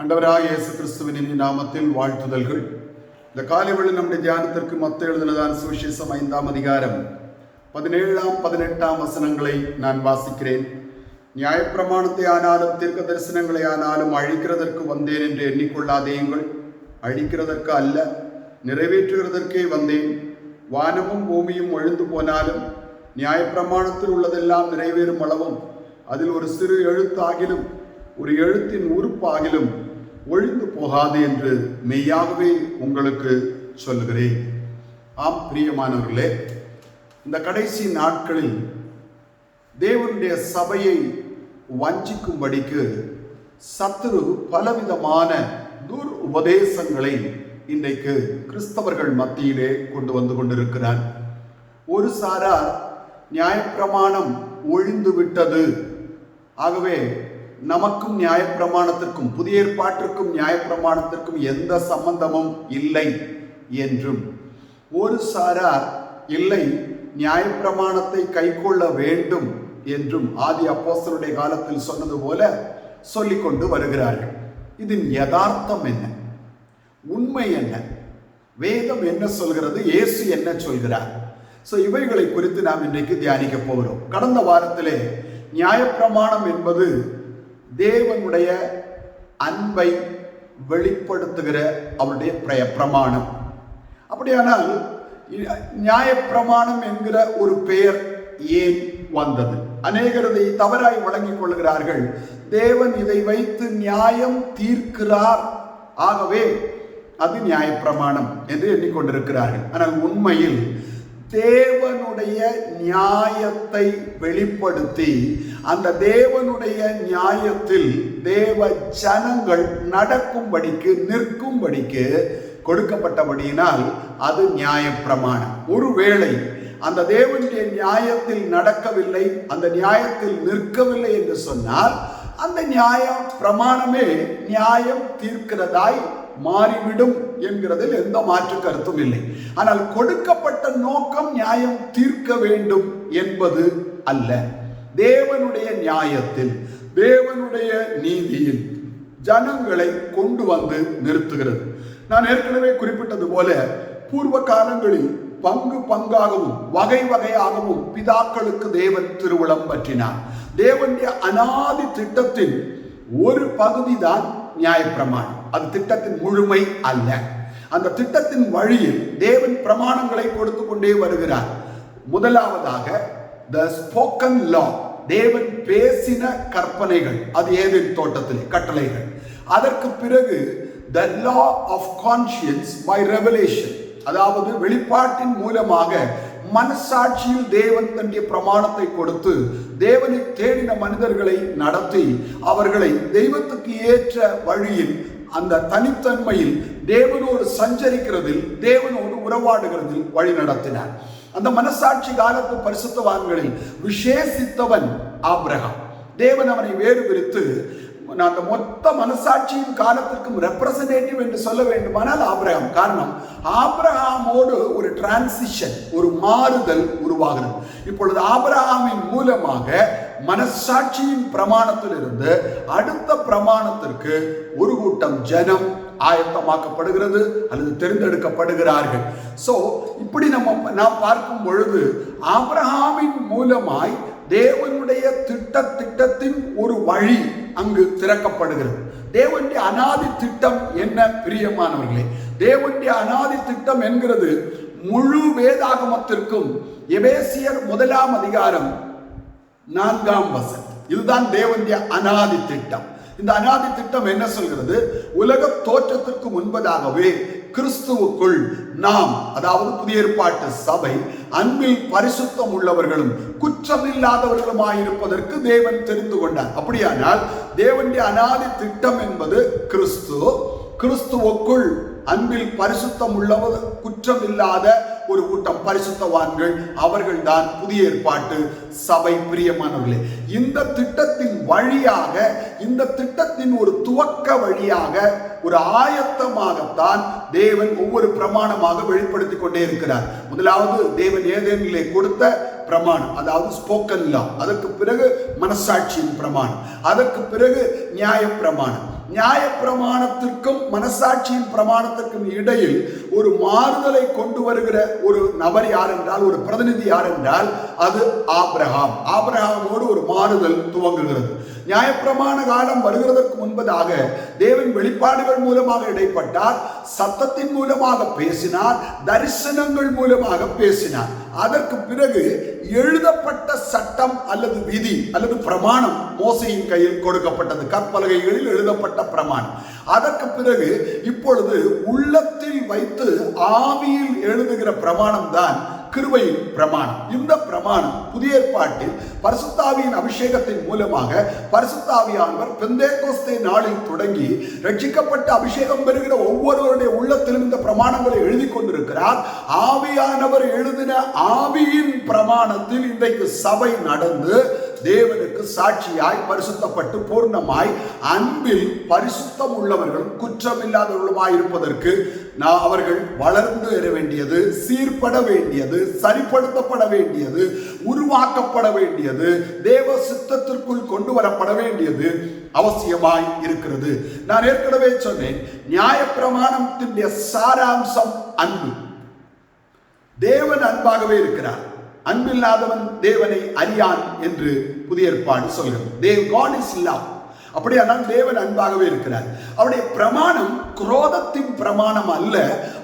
ஆண்டவராகிய இயேசு கிறிஸ்துவின் நாமத்தில் வாழ்த்துதல்கள். இந்த காலைவேளை நம்முடைய தியானத்திற்கு மத்தேயு எழுதினதான சுவிசேஷம் 5ஆம் அதிகாரம் 17, 18 வசனங்களை நான் வாசிக்கிறேன். நியாயப்பிரமாணத்தை ஆனாலும் தீர்க்க தரிசனங்களை ஆனாலும் அழிக்கிறதற்கு வந்தேன் என்று எண்ணிக்கொள்ளாதேயுங்கள். அழிக்கிறதற்கு அல்ல, நிறைவேற்றுகிறதற்கே வந்தேன். வானமும் பூமியும் ஒழிந்து போனாலும் நியாயப்பிரமாணத்தில் உள்ளதெல்லாம் நிறைவேறும் அளவும் அதில் ஒரு சிறு எழுத்தாகிலும் ஒரு எழுத்தின் உறுப்பாகிலும் ஒழிந்து போகாது என்று மெய்யாகவே உங்களுக்கு சொல்கிறேன். ஆம் பிரியமானவர்களே, இந்த கடைசி நாட்களில் தேவனுடைய சபையை வஞ்சிக்கும்படிக்கு சத்துரு பலவிதமான உபதேசங்களை இன்றைக்கு கிறிஸ்தவர்கள் மத்தியிலே கொண்டு வந்து கொண்டிருக்கிறார். ஒரு சாரார் நியாயப்பிரமாணம் ஒழிந்து விட்டது, ஆகவே நமக்கும் நியாயப்பிரமாணத்திற்கும் புதிய ஏற்பாட்டிற்கும் நியாயப்பிரமாணத்திற்கும் எந்த சம்பந்தமும் இல்லை என்றும், ஒரு சாரார் இல்லை நியாயப்பிரமாணத்தை கைக்கொள்ள வேண்டும் என்றும் ஆதி அப்போஸ்தலருடைய காலத்தில் சொன்னது போல சொல்லிக்கொண்டு வருகிறார்கள். இதன் யதார்த்தம் என்ன? உண்மை என்ன? வேதம் என்ன சொல்கிறது? இயேசு என்ன சொல்கிறார்? இவைகளை குறித்து நாம் இன்றைக்கு தியானிக்க போகிறோம். கடந்த வாரத்திலே நியாயப்பிரமாணம் என்பது தேவனுடைய அன்பை வெளிப்படுத்துகிற அவருடைய பிரமாணம். அப்படியானால் நியாயப்பிரமாணம் என்கிற ஒரு பெயர் ஏன் வந்தது? அநேகர் இதை தவறாய் வழங்கிக் கொள்கிறார்கள். தேவன் இதை வைத்து நியாயம் தீர்க்கிறார், ஆகவே அது நியாயப்பிரமாணம் என்று எண்ணிக்கொண்டிருக்கிறார்கள். ஆனால் உண்மையில் தேவனுடைய நியாயத்தை வெளிப்படுத்தி அந்த தேவனுடைய நியாயத்தில் தேவ ஜனங்கள் நடக்கும்படிக்கு நிற்கும்படிக்கு கொடுக்கப்பட்டபடியினால் அது நியாயப்பிரமாணம். ஒருவேளை அந்த தேவனுடைய நியாயத்தில் நடக்கவில்லை, அந்த நியாயத்தில் நிற்கவில்லை என்று சொன்னால் அந்த நியாய பிரமாணமே நியாயம் தீர்க்கிறதாய் மாறிவிடும் என்கிறதில் எந்த மாற்று கருத்தும் இல்லை. ஆனால் கொடுக்கப்பட்ட நோக்கம் நியாயம் தீர்க்க வேண்டும் என்பது அல்ல. தேவனுடைய நியாயத்தில், தேவனுடைய நீதியில் ஜனங்களை கொண்டு வந்து நிறுத்துகிறது. நான் ஏற்கனவே குறிப்பிட்டது போல பூர்வ காலங்களில் பங்கு பங்காகவும் வகை வகையாகவும் பிதாக்களுக்கு தேவன் திருவுளம் பற்றினார். தேவனுடைய அனாதி திட்டத்தின் ஒரு பகுதி தான் நியாயப்பிரமாணம். அது திட்டத்தின் முழுமை அல்ல. அந்த திட்டத்தின் வழியில் தேவன் பிரமாணங்களை கொடுத்து கொண்டே வருகிறார். முதலாவதாக the spoken law, தேவன் பேசின கற்பனைகள், அது ஏதேன் தோட்டத்திலே கட்டளைகள். அதற்கு பிறகு the law of conscience by revelation, அதாவது வெளிப்பாட்டின் மூலமாக மனசாட்சியில் தேவன் தன்னுடைய பிரமாணத்தை கொடுத்து தேவனை தேடின மனிதர்களை நடத்தி அவர்களை தெய்வத்துக்கு ஏற்ற வழியில் அந்த தனித்தன்மையில் தேவனோடு சஞ்சரிக்கிறதில், தேவனோடு உறவாடுகிறதில் வழி நடத்தினார். அந்த மனசாட்சி காலத்து பரிசுத்தவான்களில் விசேஷித்தவன் ஆபிரகாம். தேவன் அவனை வேறு பிரித்து அந்த மொத்த மனசாட்சியின் காலத்திற்கும் ரெப்ரசன்டேட்டிவ் என்று சொல்ல வேண்டுமானால் ஆபிரகாம். காரணம், ஆபிரகாமோடு ஒரு டிரான்சிஷன், ஒரு மாறுதல் உருவாகிறது. இப்பொழுது ஆபிரகாமின் மூலமாக மனசாட்சியின் பிரமாணத்திலிருந்து அடுத்த பிரமாணத்திற்கு ஒரு கூட்டம் ஜனம் ஆயத்தமாக்கப்படுகிறது அல்லது தெரிந்தெடுக்கப்படுகிறார்கள். இப்படி நாம் பார்க்கும் பொழுது ஆபிரகாமின் மூலமாய் தேவனுடைய திட்டத்தின் ஒரு வழி அங்கு திறக்கப்படுகிறது. தேவனுடைய அனாதி திட்டம் என்ன பிரியமானவர்களே? தேவனுடைய அனாதி திட்டம் என்கிறது முழு வேதாகமத்திற்கும் எபேசியர் 1ஆம் அதிகாரம் 4ஆம் வசனம். இதுதான் தேவனுடைய அனாதி திட்டம். இந்த அனாதி திட்டம் என்ன சொல்கிறது? உலக தோற்றத்திற்கு முன்பதாகவே கிறிஸ்துவுக்குள் நாம், அதாவது புதிய ஏற்பாட்டு சபை, அன்பில் பரிசுத்தம் உள்ளவர்களும் குற்றமில்லாதவர்களுமாயிருப்பதற்கு தேவன் தெரிந்து கொண்டார். அப்படியானால் தேவனுடைய அனாதி திட்டம் என்பது கிறிஸ்துவுக்குள் அன்பில் பரிசுத்தம் உள்ளவர், குற்றம் இல்லாத ஒரு கூட்டம் பரிசுத்தவான்கள், அவர்கள் தான் புதிய ஏற்பாட்டு சபை. பிரியமானவர்களே, இந்த திட்டத்தின் வழியாக, இந்த திட்டத்தின் ஒரு துவக்க வழியாக, ஒரு ஆயத்தமாகத்தான் தேவன் ஒவ்வொரு பிரமாணமாக வெளிப்படுத்திக் கொண்டே இருக்கிறார். முதலாவது தேவன் ஏதேனிலே கொடுத்த பிரமாணம், அதாவது ஸ்போக்கன் லா. அதற்கு பிறகு மனசாட்சியின் பிரமாணம், அதற்கு பிறகு நியாய பிரமாணம். நியாயப்பிரமாணத்திற்கும் மனசாட்சியின் பிரமாணத்திற்கும் இடையில் ஒரு மாறுதலை கொண்டு வருகிற ஒரு நபர் யார் என்றால், ஒரு பிரதிநிதி யார் என்றால் அது ஆபிரகாம். ஆபிரகாமோடு ஒரு மாறுதல் துவங்குகிறது. நியாயப்பிரமாண காலம் வருகிறதற்கு முன்பதாக தேவன் வெளிப்பாடுகள் மூலமாக இடைப்பட்டார், சத்தத்தின் மூலமாக பேசினார், தரிசனங்கள் மூலமாக பேசினார். அதற்கு பிறகு எழுதப்பட்ட சட்டம் அல்லது விதி அல்லது பிரமாணம் மோசையின் கையில் கொடுக்கப்பட்டது, கற்பலகைகளில் எழுதப்பட்ட பிரமாணம். அதற்கு பிறகு இப்பொழுது உள்ளத்தில் வைத்து ஆவியில் எழுதுகிற பிரமாணம் தான் கிருபையின் பிரமாணம். இந்த பிரமாணம் புதிய ஏற்பாட்டில் பரிசுத்த ஆவியின் அபிஷேகத்தின் மூலமாக பரிசுத்த ஆவியானவர் பெந்தேகோஸ்தே நாளில் தொடங்கி ரட்சிக்கப்பட்ட அபிஷேகம் பெறுகிற ஒவ்வொருவருடைய உள்ளத்திலும் இந்த பிரமாணங்களை எழுதி கொண்டிருக்கிறார். ஆவியானவர் எழுதின ஆவியின் பிரமாணத்தில் இன்றைக்கு சபை நடந்து தேவனுக்கு சாட்சியாய் பரிசுத்தப்பட்டு பூர்ணமாய் அன்பில் பரிசுத்தம் உள்ளவர்களும் குற்றமில்லாதவர்களுமாய் இருப்பதற்கு அவர்கள் வளர்ந்து வர வேண்டியது, சீர்பட வேண்டியது, சரிப்படுத்தப்பட வேண்டியது, உருவாக்கப்பட வேண்டியது, தேவ சித்தத்திற்குள் கொண்டு வரப்பட வேண்டியது அவசியமாய் இருக்கிறது. நான் ஏற்கனவே சொன்னேன், நியாயப்பிரமாணத்தினுடைய சாராம்சம் அன்பு. தேவன் அன்பாகவே இருக்கிறார். அன்பில்லாதவன் தேவனை அறியான் என்று புதிய ஏற்பாடு சொல்கிறது. God is love. அப்படியானால் தேவன் அன்பாகவே இருக்கிறார். அவருடைய பிரமாணம் குரோதத்தின் பிரமாணம் அல்ல,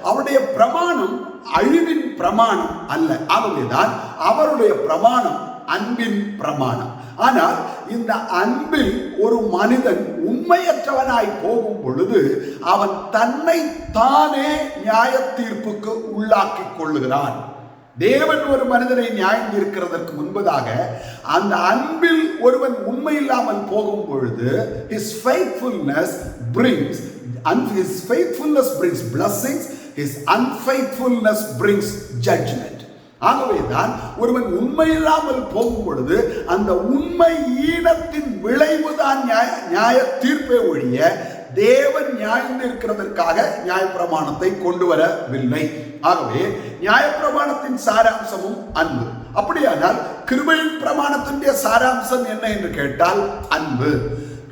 அவருடைய பிரமாணம் அழிவின் பிரமாணம் அல்ல. ஆகவேதான் அவருடைய பிரமாணம் அன்பின் பிரமாணம். ஆனால் இந்த அன்பில் ஒரு மனிதன் உண்மையற்றவனாய் போகும் பொழுது அவன் தன்னை தானே நியாய தீர்ப்புக்கு உள்ளாக்கி கொள்ளுகிறான். தேவன் ஒரு மனிதனை நியாயம் தீர்க்கிறதற்கு முன்பதாக அந்த அன்பில் ஒருவன் உண்மை இல்லாமல் போகும் பொழுது his faithfulness brings blessings, his unfaithfulness brings judgment. ஆகவேதான் ஒருவன் உண்மை இல்லாமல் போகும் பொழுது அந்த உண்மை ஈனத்தின் விளைவுதான் நியாய தீர்ப்பை ஒழிய தேவன் நியாயம் இருக்கிறதற்காக நியாயப்பிரமாணத்தை கொண்டு வரவில்லை. ஆகவே நியாயப்பிரமாணத்தின் சாராம்சமும் அன்பு. அப்படியானால் கிருபையின் பிரமாணத்தினுடைய சாராம்சம் என்ன என்று கேட்டால் அன்பு.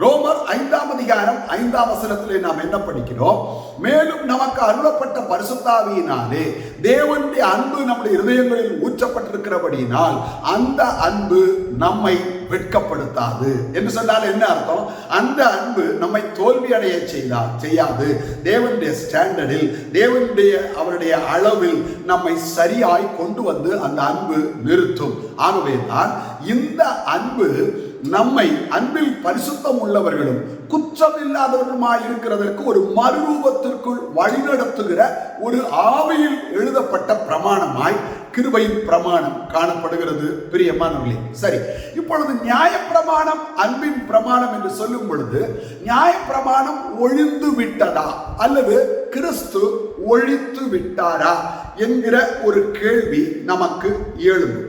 ரோமர் 5ஆம் அதிகாரம் 5ஆம் வசனத்திலே நாம் என்ன படிக்கிறோம்? மேலும் நமக்கு அருளப்பட்ட பரிசுத்த ஆவியினாலே தேவனுடைய அன்பு நம்முடைய இருதயங்களில் ஊற்றப்பட்டிருக்கிறபடியினால் அந்த அன்பு நம்மை வெட்கப்படுத்தாது என்று சொன்னால் என்ன அர்த்தம்? அந்த அன்பு நம்மை தோல்வி அடைய செய்யாது. தேவனுடைய ஸ்டாண்டர்டில், அவருடைய அளவில் நம்மை சரியாய் கொண்டு வந்து அந்த அன்பு நிறுத்தும். ஆகவே தான் இந்த அன்பு நம்மை அன்பில் பரிசுத்தம் உள்ளவர்களும் குற்றம் இல்லாதவர்களுமாய் இருக்கிறதற்கு ஒரு மறுரூபத்திற்குள் வழிநடத்துகிற ஒரு ஆவியில் எழுதப்பட்ட பிரமாணமாய் கிருபையின் பிரமாணம் காணப்படுகிறது. பிரியமானவர்களே, சரி, இப்பொழுது நியாயப்பிரமாணம் அன்பின் பிரமாணம் என்று சொல்லும் பொழுது நியாயப்பிரமாணம் ஒழிந்து விட்டதா அல்லது கிறிஸ்து ஒழித்து விட்டாரா என்கிற ஒரு கேள்வி நமக்கு எழும்.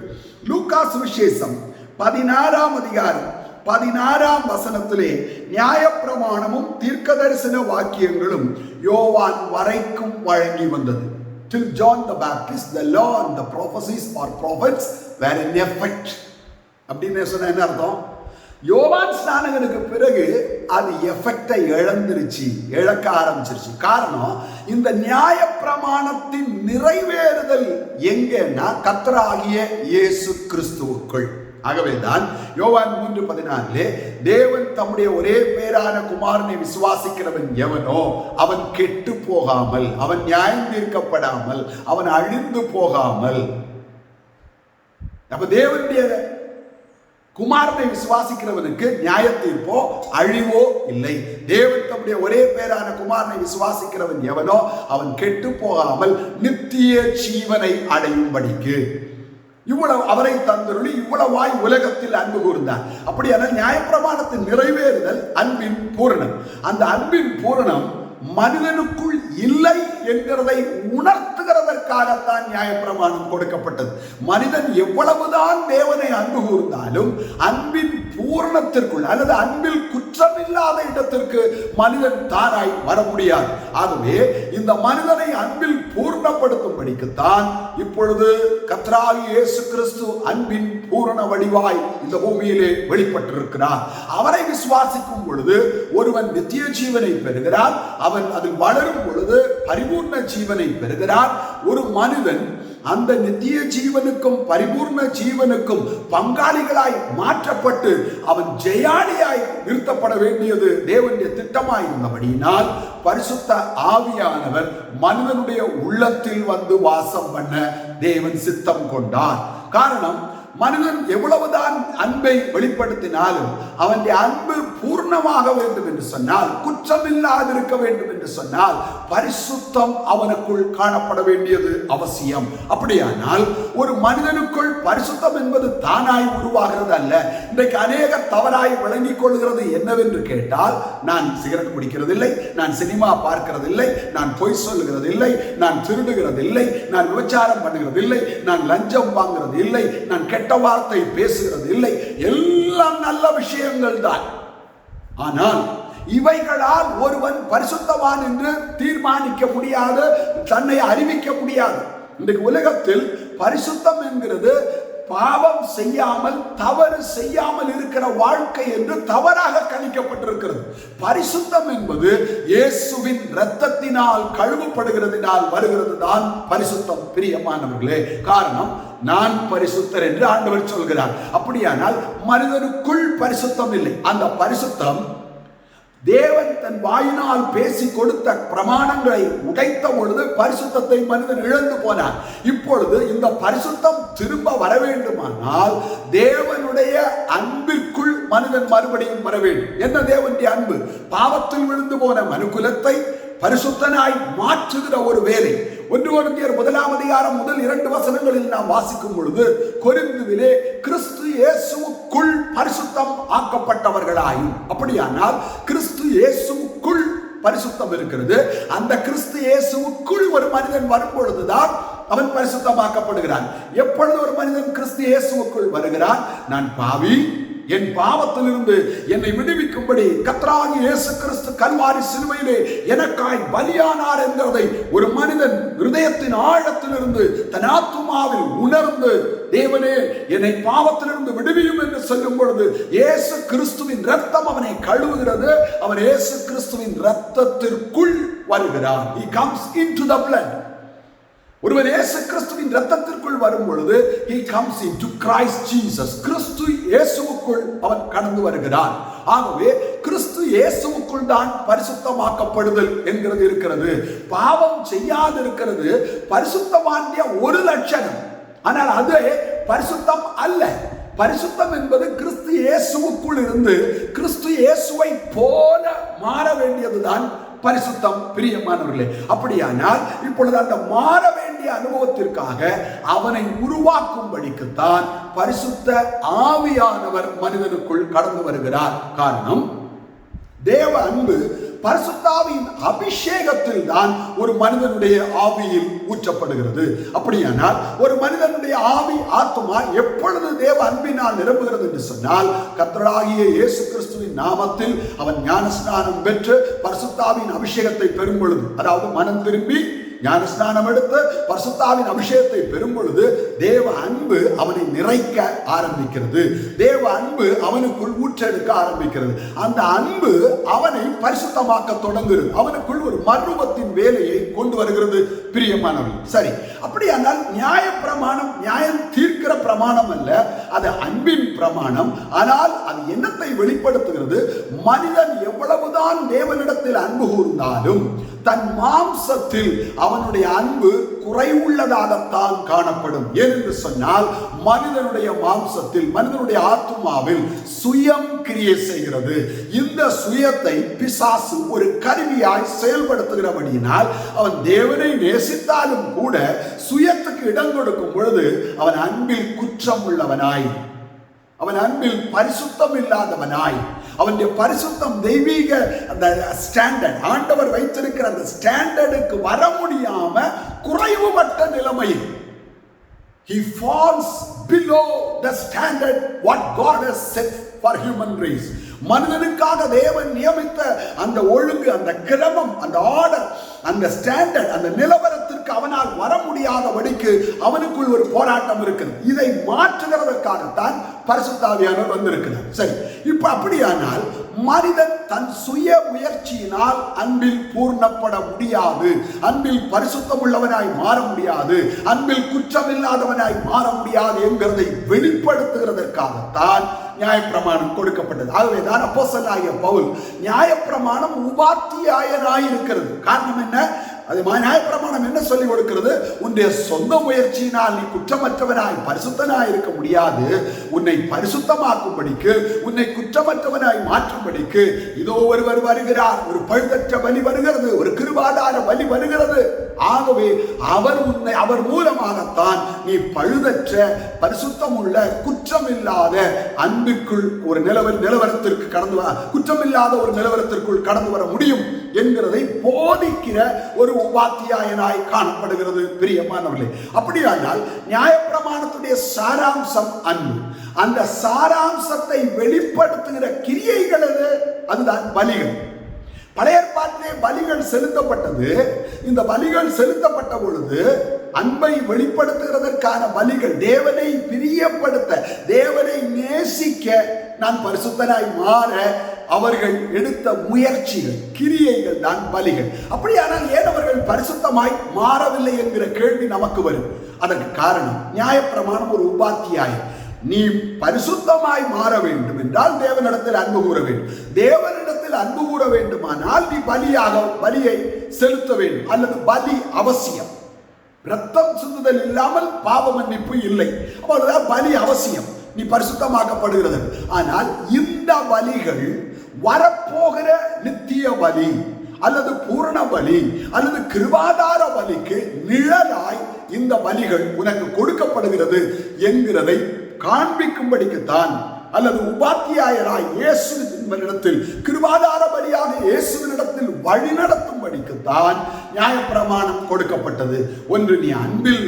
லூக்கா சுவிசேஷம் 16ஆம் அதிகாரம் 16ஆம் வசனத்திலே நியாயப்பிரமாணமும் தீர்க்கதரிசன வாக்கியங்களும் யோவான் வரைக்கும் வழங்கி வந்தது. Till John the Baptist, the law and the prophecies or prophets were in effect. அப்படின்னு சொன்ன என்ன அர்த்தம்? யோவான் ஸ்நானகனுக்கு பிறகு அது எஃபெக்டை இழக்க ஆரம்பிச்சிருச்சு. காரணம், இந்த நியாயப்பிரமாணத்தின் நிறைவேறுதல் எங்கன்னா கர்த்தராகிய இயேசு கிறிஸ்துவுக்குள். ஆகவேதான் யோவான் 3:14 தேவன் தம்முடைய ஒரே பேரான குமாரனை விசுவாசிக்கிறவன் எவனோ அவன் கெட்டு போகாமல், அவன் நியாயம் தீர்க்கப்படாமல், அவன் அழிந்து போகாமல். அப்ப தேவனுடைய குமாரனை விசுவாசிக்கிறவனுக்கு நியாய தீர்ப்போ அழிவோ இல்லை. தேவன் தம்முடைய ஒரே பேரான குமாரனை விசுவாசிக்கிறவன் எவனோ அவன் கெட்டு போகாமல் நித்திய ஜீவனை அடையும்படிக்கு இவ்வளவு அவரை தந்தருளி இவ்வளவாய் உலகத்தில் அன்பு கூர்ந்தார். அப்படியான நியாயப்பிரமாணத்தின் நிறைவேறுதல் அன்பின் பூரணம். அந்த அன்பின் பூரணம் மனிதனுக்குள் இல்லை என்கிறதை உணர்த்துகிறதற்காகத்தான் நியாயப்பிரமாணம் கொடுக்கப்பட்டது. மனிதன் எவ்வளவுதான் தேவனை அன்பு கூர்ந்தாலும் அன்பின் பூரணத்திற்குள் அல்லது அன்பில் குற்றமில்லாத இடத்திற்கு மனிதன் தானாய் வர முடியாது. ஆகவே இந்த மனிதனை அன்பில் பூர்ணப்படுத்தும்படிக்குத்தான் இப்பொழுது கர்த்தராகிய இயேசு கிறிஸ்து அன்பின் பூரண வடிவாய் இந்த பூமியிலே வெளிப்பட்டிருக்கிறார். அவரை விசுவாசிக்கும் பொழுது ஒருவன் நித்திய ஜீவனை பெறுகிறான். அவன் அதில் வளரும் பொழுது பரிபூர்ண ஜீவனை பெறுகிறான். ஒரு மனிதன் அந்த நித்திய ஜீவனுக்கும் பரிபூர்ண ஜீவனுக்கும் பங்காளிகளாய் மாற்றப்பட்டு அவன் ஜெயாளியாய் நிறுத்தப்பட வேண்டியது தேவனுடைய திட்டமாய் இருந்தபடியினால் பரிசுத்த ஆவியானவர் மனிதனுடைய உள்ளத்தில் வந்து வாசம் பண்ண தேவன் சித்தம் கொண்டார். காரணம், மனிதன் எவ்வளவுதான் அன்பை வெளிப்படுத்தினாலும் அவனுடைய அன்பு பூர்ணமாக வேண்டும் என்று சொன்னால், குற்றமில்லாதிருக்க வேண்டும் என்று சொன்னால், பரிசுத்தம் அவனுக்குள் காணப்பட வேண்டியது அவசியம். அப்படியானால் ஒரு மனிதனுக்குள் பரிசுத்தம் என்பது தானாய் உருவாகிறது அல்ல. இன்றைக்கு அநேக தவறாய் விளங்கிக் கொள்கிறது என்னவென்று கேட்டால், நான் சிகரெட் குடிக்கிறதில்லை, நான் சினிமா பார்க்கிறதில்லை, நான் பொய் சொல்லுகிறதில்லை, நான் திருடுகிறதில்லை, நான் விபச்சாரம் பண்ணுகிறதில்லை, நான் லஞ்சம் வாங்குறது இல்லை, நான் கெட்ட வார்த்தை பேசுகிறது இல்லை, எல்லாம் நல்ல விஷயங்கள் தான். ஆனால் இவைகளால் ஒருவன் பரிசுத்தவான் என்று தீர்மானிக்க முடியாது, தன்னை அறிவிக்க முடியாது. இன்றைக்கு உலகத்தில் பரிசுத்தம் என்கிறது பாவம் செய்யாமல் தவறு செய்யாமல் இருக்கிற வாழ்க்கை என்று தவறாக கணிக்கப்பட்டிருக்கிறது. பரிசுத்தம் என்பது இயேசுவின் இரத்தத்தினால் கழுவப்படுகிறதினால் வருகிறது தான் பரிசுத்தம். பிரியமானவர்களே, காரணம், நான் பரிசுத்தர் என்று ஆண்டவர் சொல்கிறார். அப்படியானால் மனிதனுக்குள் பரிசுத்தம் இல்லை. அந்த பரிசுத்தம் தேவன் தன் வாயினால் பேசி கொடுத்த பிரமாணங்களை உடைத்த பொழுது பரிசுத்தத்தை மனிதன் இழந்து போனார். இப்பொழுது இந்த பரிசுத்தம் திரும்ப வர வேண்டுமானால் தேவனுடைய அன்பிற்குள் மனிதன் மறுபடியும் வர வேண்டும். என்ன தேவனுடைய அன்பு? பாவத்தில் விழுந்து போன மனுக்குலத்தை பரிசுத்தனாய் மாற்றுகிற ஒரு வேலை. 1 கொரிந்தியர் 1 முதல் 2 வசனங்களில் நாம் வாசிக்கும் பொழுது, கொரிந்துவிலே கிறிஸ்து இயேசுவுக்குள் பரிசுத்தம் ஆக்கப்பட்டவர்களாயும். அப்படியானால் கிறிஸ்து இயேசுவுக்குள் பரிசுத்தம் இருக்கிறது. அந்த கிறிஸ்து இயேசுவுக்குள் ஒரு மனிதன் வரும் பொழுதுதான் அவன் பரிசுத்தமாக்கப்படுகிறான். எப்பொழுது ஒரு மனிதன் கிறிஸ்து இயேசுவுக்குள் வருகிறான்? நான் பாவி, என் பாவத்திலிருந்து என்னை விடுவிக்கும்படி கர்த்தராகிய இயேசு கிறிஸ்து கல்வாரி சிலுவையிலே எனக்காய் பலியானார் என்கிறதை ஒரு மனிதன் இருதயத்தின் ஆழத்திலிருந்து தன் ஆத்துமாவில் உணர்ந்து, தேவனே என்னை பாவத்திலிருந்து விடுவியும் என்று சொல்லும் பொழுது இயேசு கிறிஸ்துவின் இரத்தம் அவனை கழுவுகிறது. அவன் இயேசு கிறிஸ்துவின் இரத்தத்திற்குள் வருகிறான். He comes into the blood. ஒருவர் இயேசு கிறிஸ்துவின் இரத்தத்திற்குள் வரும் பொழுது he comes into Christ Jesus. கிறிஸ்து இயேசுவுக்குள் அவன் கடந்து வருகிறான். ஆகவே கிறிஸ்து இயேசுவுக்குள் தான் பரிசுத்தமாக்கப்படுதல் என்கிறது இருக்கிறது. பாவம் செய்யாதிருக்கிறது பரிசுத்தவான்ய ஒரு லட்சணம். ஆனால் அது பரிசுத்தம் அல்ல. பரிசுத்தம் என்பது கிறிஸ்து இயேசுவுக்குள் இருந்து கிறிஸ்து இயேசுவை போல மாற வேண்டியதுதான் பரிசுத்தம். பிரியமானவர்களே, அப்படியானால் இப்பொழுது அந்த மாற வேண்டிய அனுபவத்திற்காக அவனை உருவாக்கும்படிக்குத்தான் பரிசுத்த ஆவியானவர் மனிதனுக்குள் கடந்து வருகிறார். காரணம், தேவ அன்பு பரிசுத்தாவின் அபிஷேகத்தில் தான் ஒரு மனிதனுடைய ஆவியில் ஊற்றப்படுகிறது. அப்படியானால் ஒரு மனிதனுடைய ஆவி, ஆத்மா எப்பொழுது தேவ அன்பினால் நிரம்புகிறது என்று சொன்னால், கர்த்தராகிய இயேசு கிறிஸ்துவின் நாமத்தில் அவன் ஞானஸ்நானம் பெற்று பரிசுத்தாவின் அபிஷேகத்தை பெறும் பொழுது, அதாவது மனம் திரும்பி ஞானஸ்நானம் எடுத்து பரிசுத்தாவின் அபிஷேகத்தை பெறும் பொழுது தேவ அன்பு அவனை நிறைக்க ஆரம்பிக்கிறது. தேவ அன்பு அவனுக்குள் ஊற்றெடுக்க ஆரம்பிக்கிறது. அந்த அன்பு அவனை பரிசுத்தமாக்க தொடங்குகிறது. அவனுக்குள் ஒரு மறுரூபத்தின் வேலையை கொண்டு வருகிறது. பிரியமானவர்கள், சரி, அப்படியானால் நியாய பிரமாணம் நியாயம் தீர்க்கிற பிரமாணம் அல்ல, அது அன்பின் பிரமாணம். ஆனால் அது என்னத்தை வெளிப்படுத்துகிறது? மனிதன் எவ்வளவுதான் தேவனிடத்தில் அன்பு கூர்ந்தாலும் தன் மாம்சத்தில் அவனுடைய அன்பு குறைவுள்ளதாகத்தான் காணப்படும். ஏனென்று சொன்னால், மனிதனுடைய மாம்சத்தில், மனிதனுடைய ஆத்துமாவில் சுயம் கிரியை செய்கிறது. இந்த சுயத்தை பிசாசு ஒரு கருவியாய் செயல்படுத்துகிறபடியினால் அவன் தேவனை நேசித்தாலும் கூட சுயத்துக்கு இடம் கொடுக்கும் பொழுது அவன் அன்பில் குற்றம் உள்ளவனாய், அவன் அன்பில் பரிசுத்தம் இல்லாதவனாய், அவனுடைய பரிசுத்தம் தெய்வீக அந்த ஸ்டாண்டர்ட், ஆண்டவர் வைத்திருக்கிற அந்த ஸ்டாண்டர்டுக்கு வர முடியாம குறைவுபட்ட நிலைமையில் He falls below the standard what God has set for human race. மனிதனுக்காக தேவன் நியமித்த அந்த ஒழுங்கு, அந்த கிரமம், அந்த ஆர்டர், அந்த ஸ்டாண்டர்ட், அந்த நிலவரத்திற்கு அவனால் வர முடியாதபடிக்கு அவனுக்குள் ஒரு போராட்டம் இருக்குது. இதை மாற்றுகிறதற்காகத்தான் பரிசுத்த ஆவியானவர் வந்திருக்கிறார். சரி, இப்ப அப்படியானால் மனிதன் தன் சுய முயற்சியினால் அன்பில் பூர்ணப்பட முடியாது, அன்பில் பரிசுத்தம் உள்ளவனாய் மாற முடியாது, அன்பில் குற்றமில்லாதவனாய் மாற முடியாது என்கிறதை வெளிப்படுத்துகிறதற்காகத்தான் நியாயப்பிரமாணம் கொடுக்கப்பட்டது. ஆகவேதான் அப்போஸ்தலனாகிய பவுல் நியாயப்பிரமாணம் உபாத்தியாயனாய் இருக்கிறது. காரணம் என்ன? அது நியாயப்பிரமாணம் என்ன சொல்லி கொடுக்கிறது? உன்னுடைய சொந்த முயற்சியினால் நீ குற்றமற்றவனாய் பரிசுத்தனாய் இருக்க முடியாது. உன்னை பரிசுத்தமாக்கும்படிக்கு, உன்னை குற்றமற்றவனாய் மாற்றும்படிக்கு இதோ ஒருவர் வருகிறார், ஒரு பழுதற்ற பலி வருகிறது, ஒரு கிருபாதார பலி வருகிறது. ஆகவே அவர் மூலமாகத்தான் நீ பழுதற்ற பரிசுத்தம் உள்ள குற்றமில்லாத அன்பிற்குள் ஒரு நிலவரத்திற்கு கடந்து வர, குற்றமில்லாத ஒரு நிலவரத்திற்குள் கடந்து வர முடியும் என்கிறதை போதிக்கிற ஒரு உபாத்தியாயனாய் காணப்படுகிறது. பிரியமானவர்களே, அப்படியானால் நியாயப்பிரமாணத்துடைய சாராம்சம் அன்பு. அந்த சாராம்சத்தை வெளிப்படுத்துகிற கிரியைகள் அதுதான் பலிகள். பழைய ஏற்பாட்டிலே பலிகள் செலுத்தப்பட்டது. இந்த பலிகள் செலுத்தப்பட்ட பொழுது அன்பை வெளிப்படுத்துகிறதற்கான பலிகள், தேவனை பிரியப்படுத்த, தேவனை நேசிக்க, நான் பரிசுத்தனாய் மாற அவர்கள் எடுத்த முயற்சிகள், கிரியைகள் தான் பலிகள். அப்படியானால் ஏன் அவர்கள் பரிசுத்தமாய் மாறவில்லை என்கிற கேள்வி நமக்கு வரும். அதற்கு காரணம் நியாயப்பிரமாணம் ஒரு உபாத்தியாயம். நீ பரிசுத்தமாய் மாற வேண்டும் என்றால் தேவனிடத்தில் அன்பு கூற வேண்டும். தேவனிடத்தில் அன்பு கூற வேண்டுமானால் நீ பலியை செலுத்த வேண்டும், அல்லது பலி அவசியம். ரத்தம் சிந்துதல் இல்லாமல் பாவ மன்னிப்பு இல்லை. அப்பொழுதுதான் பலி அவசியம், நீ பரிசுத்தமாக்கப்படுகிறது. ஆனால் இந்த பலிகள் வரப்போகிற நித்திய பலி அல்லது பூரண பலி அல்லது கிருபாதார பலிக்கு நிழலாய் இந்த பலிகள் உனக்கு கொடுக்கப்படுகிறது என்கிறதை காண்பிக்கும்படிக்குத்தான், அல்லது உபாத்தியாயராய் இயேசுவினிடத்தில், கிருபாதார பலியாக இயேசுவினிடத்தில் வழி நடத்தும்படிக்குத்தான் நியாயப்பிரமாணம் கொடுக்கப்பட்டது. ஒன்று, நீ அன்பில்